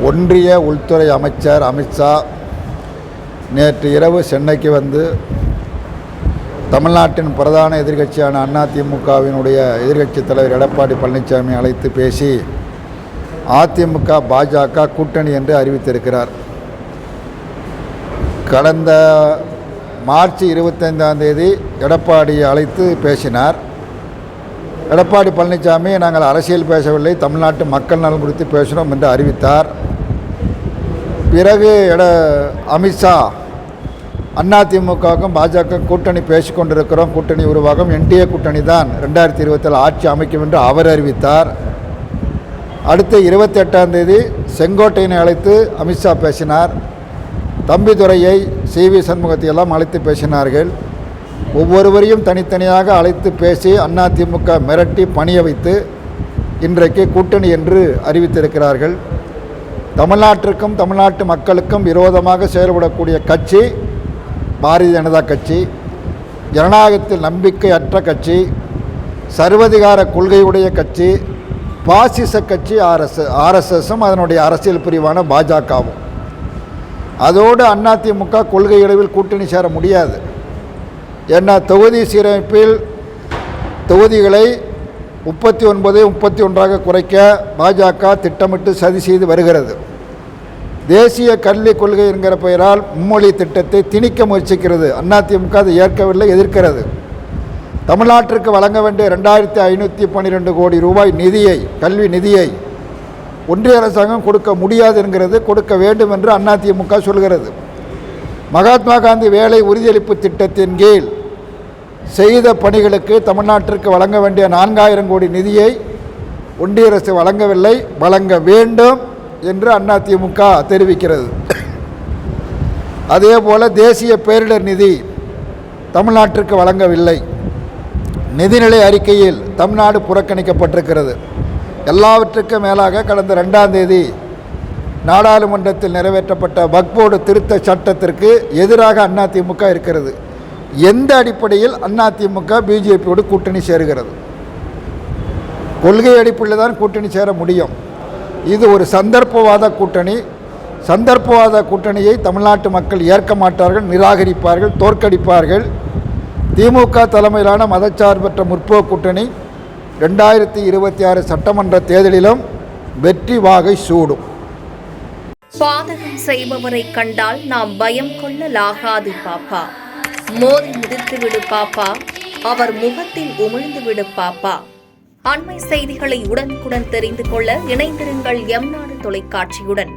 ஒன்றிய உள்துறை அமைச்சர் அமித்ஷா நேற்று இரவு சென்னைக்கு வந்து தமிழ்நாட்டின் பிரதான எதிர்க்கட்சியான அதிமுகவினுடைய எதிர்க்கட்சித் தலைவர் எடப்பாடி பழனிசாமி அழைத்து பேசி அதிமுக பாஜக கூட்டணி என்று அறிவித்திருக்கிறார். கடந்த மார்ச் 25 எடப்பாடியை அழைத்து பேசினார். எடப்பாடி பழனிசாமி நாங்கள் அரசியல் பேசவில்லை, தமிழ்நாட்டு மக்கள் நலன் குறித்து பேசினோம் என்று அறிவித்தார். பிறகு அமித்ஷா அதிமுகவுக்கும் பாஜக கூட்டணி பேசிக்கொண்டிருக்கிறோம், கூட்டணி உருவாகும், என்டிஏ கூட்டணி தான் 2027 ஆட்சி அமைக்கும் என்று அவர் அறிவித்தார். அடுத்து 28 செங்கோட்டையனை அழைத்து அமித்ஷா பேசினார். தம்பிதுரையை, CV சண்முகத்தையெல்லாம் அழைத்து பேசினார்கள். ஒவ்வொருவரையும் தனித்தனியாக அழைத்து பேசி அதிமுக மிரட்டி பணிய வைத்து இன்றைக்கு கூட்டணி என்று அறிவித்திருக்கிறார்கள். தமிழ்நாட்டிற்கும் தமிழ்நாட்டு மக்களுக்கும் விரோதமாக செயல்படக்கூடிய கட்சி பாரதிய ஜனதா கட்சி, ஜனநாயகத்தில் நம்பிக்கையற்ற கட்சி, சர்வதிகார கொள்கையுடைய கட்சி, பாசிச கட்சி RSSம் அதனுடைய அரசியல் பிரிவான பாஜகவும். அதோடு அதிமுக கொள்கை அளவில் கூட்டணி சேர முடியாது. ஏன்னா தொகுதி சீரமைப்பில் தொகுதிகளை 39 31 குறைக்க பாஜக திட்டமிட்டு சதி செய்து வருகிறது. தேசிய கல்விக் கொள்கை என்கிற பெயரால் மும்மொழி திட்டத்தை திணிக்க முயற்சிக்கிறது. அதிமுக அதை ஏற்கவில்லை, எதிர்க்கிறது. தமிழ்நாட்டிற்கு வழங்க வேண்டிய 2512 கோடி ரூபாய் நிதியை, கல்வி நிதியை ஒன்றிய அரசாங்கம் கொடுக்க முடியாது என்கிறது, கொடுக்க வேண்டும் என்று அதிமுக சொல்கிறது. மகாத்மா காந்தி வேலை உறுதியளிப்பு திட்டத்தின் கீழ் செய்த பணிகளுக்கு தமிழ்நாட்டிற்கு வழங்க வேண்டிய 4000 கோடி நிதியை ஒன்றிய அரசு வழங்கவில்லை, வழங்க வேண்டும் என்று அதிமுக தெரிவிக்கிறது. அதேபோல் தேசிய பேரிடர் நிதி தமிழ்நாட்டிற்கு வழங்கவில்லை. நிதிநிலை அறிக்கையில் தமிழ்நாடு புறக்கணிக்கப்பட்டிருக்கிறது. எல்லாவற்றுக்கும் மேலாக கடந்த 2 நாடாளுமன்றத்தில் நிறைவேற்றப்பட்ட வக்ஃப் போர்டு திருத்த சட்டத்திற்கு எதிராக அதிமுக இருக்கிறது. எந்த அடிப்படையில் அதிமுக பிஜேபியோடு கூட்டணி சேருகிறது? கொள்கை அடிப்படையில் தான் கூட்டணி சேர முடியும். இது ஒரு சந்தர்ப்பவாத கூட்டணி. சந்தர்ப்பவாத கூட்டணியை தமிழ்நாட்டு மக்கள் ஏற்க மாட்டார்கள், நிராகரிப்பார்கள், தோற்கடிப்பார்கள். திமுக தலைமையிலான மதச்சார்பற்ற முற்போக்கு கூட்டணி 2026 சட்டமன்ற தேர்தலிலும் வெற்றி வாகை சூடும். பாதகம் செய்பவரை கண்டால் நாம் பயம் கொள்ளலாகாது பாப்பா. மோதி மிதித்து விடு பாப்பா, அவர் முகத்தில் உமிழ்ந்து விடு பாப்பா. அண்மை செய்திகளை உடனுக்குடன் தெரிந்து கொள்ள இணைந்திருங்கள் எம் நாடு தொலைக்காட்சியுடன்.